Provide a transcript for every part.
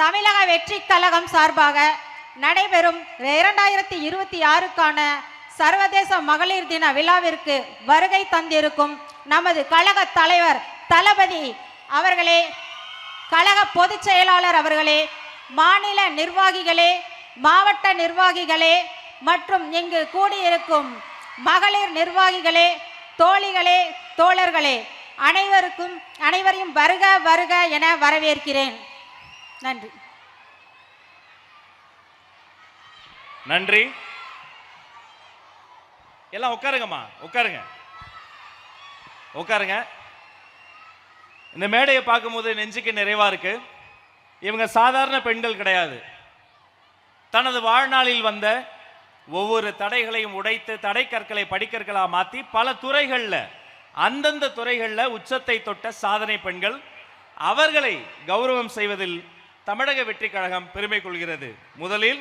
தமிழக வெற்றி கழகம் சார்பாக நடைபெறும் 2026க்கான சர்வதேச மகளிர் தின விழாவிற்கு வருகை தந்திருக்கும் நமது கழக தலைவர் தளபதி அவர்களே, கழக பொதுச் செயலாளர் அவர்களே, மாநில நிர்வாகிகளே, மாவட்ட நிர்வாகிகளே மற்றும் இங்கு கூடியிருக்கும் மகளிர் நிர்வாகிகளே, தோழிகளே, தோழர்களே, அனைவரையும் வருக வருக என வரவேற்கிறேன். நன்றி. நன்றி. எல்லாம் உட்காருங்கம்மா, உட்காருங்க உட்காருங்க. இந்த மேடையை பார்க்கும்போது நெஞ்சுக்கு நிறைவா இருக்கு. இவங்க சாதாரண பெண்கள் கிடையாது. தனது வாழ்நாளில் வந்த ஒவ்வொரு தடைகளையும் உடைத்து தடை கற்களை படிக்கற்களா மாற்றி பல துறைகளில் அந்தந்த துறைகளில் உச்சத்தை தொட்ட சாதனை பெண்கள். அவர்களை கௌரவம் செய்வதில் தமிழக வெற்றி கழகம் பெருமை கொள்கிறது. முதலில்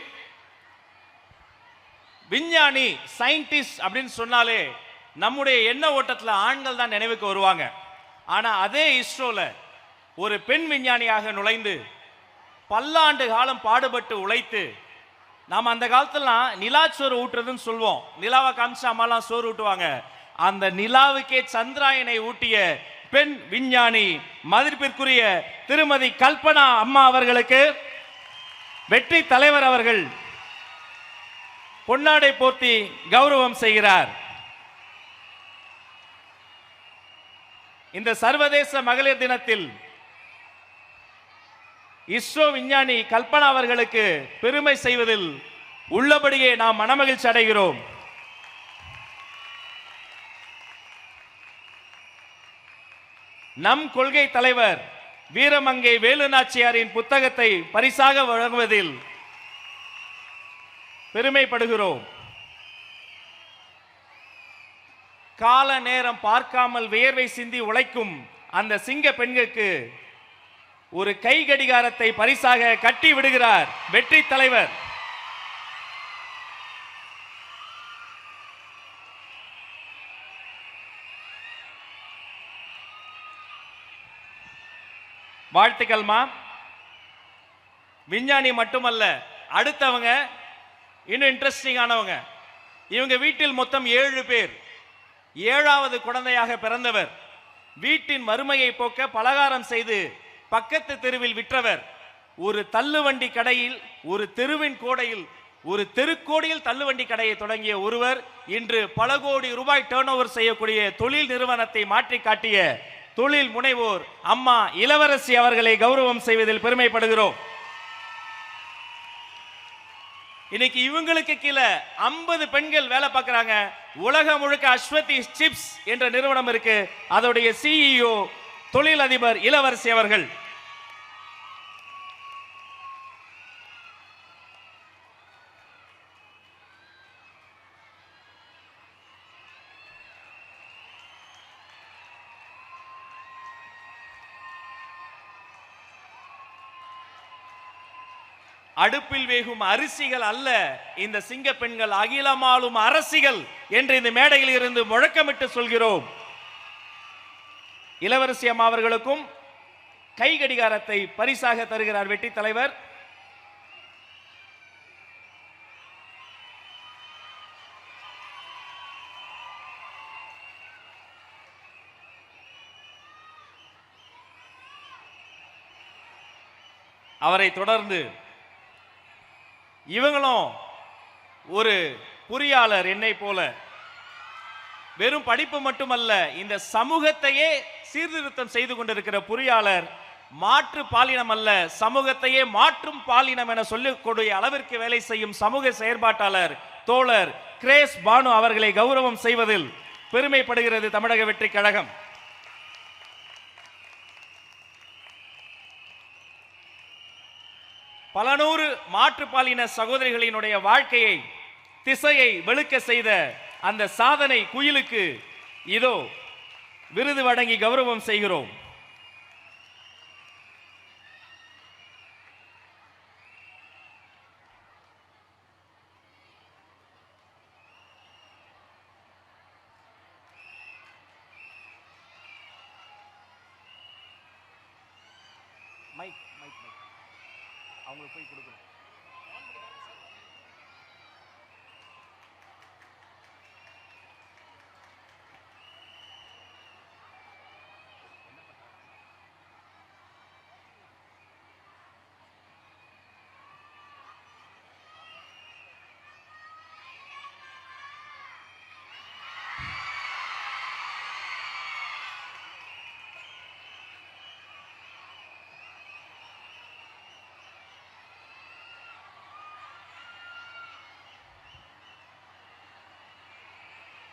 விஞ்ஞானி, சயின்டிஸ்ட் அப்படின்னு சொன்னாலே நம்முடைய எண்ண ஓட்டத்தில் ஆண்கள் தான் நினைவுக்கு வருவாங்க. ஆனால் அதே இஸ்ரோல ஒரு பெண் விஞ்ஞானியாக நுழைந்து பல்லாண்டு காலம் பாடுபட்டு உழைத்து, நாம் அந்த காலத்துலாம் நிலா சோறு ஊட்டுறதுன்னு சொல்லுவோம். நிலாவை காமிச்சு அம்மாலாம் சோறு ஊட்டுவாங்க. அந்த நிலாவுக்கே சந்திராயனை ஊட்டிய பெண் விஞ்ஞானி மதிப்பிற்குரிய திருமதி கல்பனா அம்மா அவர்களுக்கு வெற்றி தலைவர் அவர்கள் பொன்னாடை போர்த்தி கௌரவம் செய்கிறார். இந்த சர்வதேச மகளிர் தினத்தில் இஸ்ரோ விஞ்ஞானி கல்பனா அவர்களுக்கு பெருமை செய்வதில் உள்ளபடியே நாம் மனமகிழ்ச்சி அடைகிறோம். நம் கொள்கை தலைவர் வீரமங்கை வேலுநாச்சியாரின் புத்தகத்தை பரிசாக வழங்குவதில் பெருமைப்படுகிறோம். கால நேரம் பார்க்காமல் வியர்வை சிந்தி உழைக்கும் அந்த சிங்க பெண்களுக்கு ஒரு கை கடிகாரத்தை பரிசாக கட்டி விடுகிறார் வெற்றி தலைவர். வாழ்த்துக்கள்மா. விஞ்ஞானி மட்டுமல்ல, அடுத்தவங்க இன்னும் இன்ட்ரெஸ்டிங்கானவங்க. இவங்க வீட்டில் மொத்தம் 7 பேர். 7வது குழந்தையாக பிறந்தவர். வீட்டின் வறுமையை போக்க பலகாரம் செய்து பக்கத்து தெருவில் விற்றவர். ஒரு தள்ளுவண்டி கடையில், ஒரு தெருவின் கோடையில், ஒரு தெருக்கோடியில் தள்ளுவண்டி கடையை தொடங்கிய ஒருவர் இன்று பல கோடி ரூபாய் டர்ன் ஓவர் செய்யக்கூடிய தொழில் நிறுவனத்தை மாற்றி காட்டிய தொழில் முனைவோர் அம்மா இளவரசி அவர்களை கௌரவம் செய்வதில் பெருமைப்படுகிறோம். இன்னைக்கு இவங்களுக்கு கீழே 50 பெண்கள் வேலை பார்க்கிறாங்க. உலகம் முழுக்க அஸ்வதி சிப்ஸ் என்ற நிறுவனம் இருக்கு. அதோடைய CEO தொழிலதிபர் இளவரசி அவர்கள். அடுப்பில் வேகும் அரிசிகள் அல்ல இந்த சிங்க பெண்கள், அகிலமாலும் அரசிகள் என்று இந்த மேடையில் இருந்து முழக்கமிட்டு சொல்கிறோம். இளவரசி அம்மா அவர்களுக்கும் கை கடிகாரத்தை பரிசாக தருகிறார் வெற்றி தலைவர். அவரை தொடர்ந்து இவங்களும் ஒரு பொறியாளர், என்னை போல. வெறும் படிப்பு மட்டுமல்ல, இந்த சமூகத்தையே சீர்திருத்தம் செய்து கொண்டிருக்கிற பொறியாளர். மாற்று பாலினம் அல்ல, சமூகத்தையே மாற்றும் பாலினம் என சொல்லக்கூடிய அளவிற்கு வேலை செய்யும் சமூக செயற்பாட்டாளர் தோழர் கிரேஸ் பானு அவர்களை கௌரவம் செய்வதில் பெருமைப்படுகிறது தமிழக வெற்றி கழகம். பல நூறு மாற்றுப்பாலின சகோதரிகளினுடைய வாழ்க்கையை, திசையை வெளுக்க செய்த அந்த சாதனை குயிலுக்கு இதோ விருது வழங்கி கௌரவம் செய்கிறோம். மைக் மைக் மைக் அவங்களுக்கு போய் கொடுக்கணும்.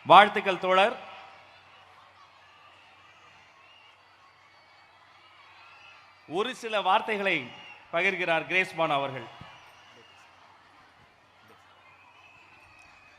வாழ்த்துக்கள் தோழர். ஒரு சில வார்த்தைகளை பகிர்கிறார் கிரேஸ்பான் அவர்கள்.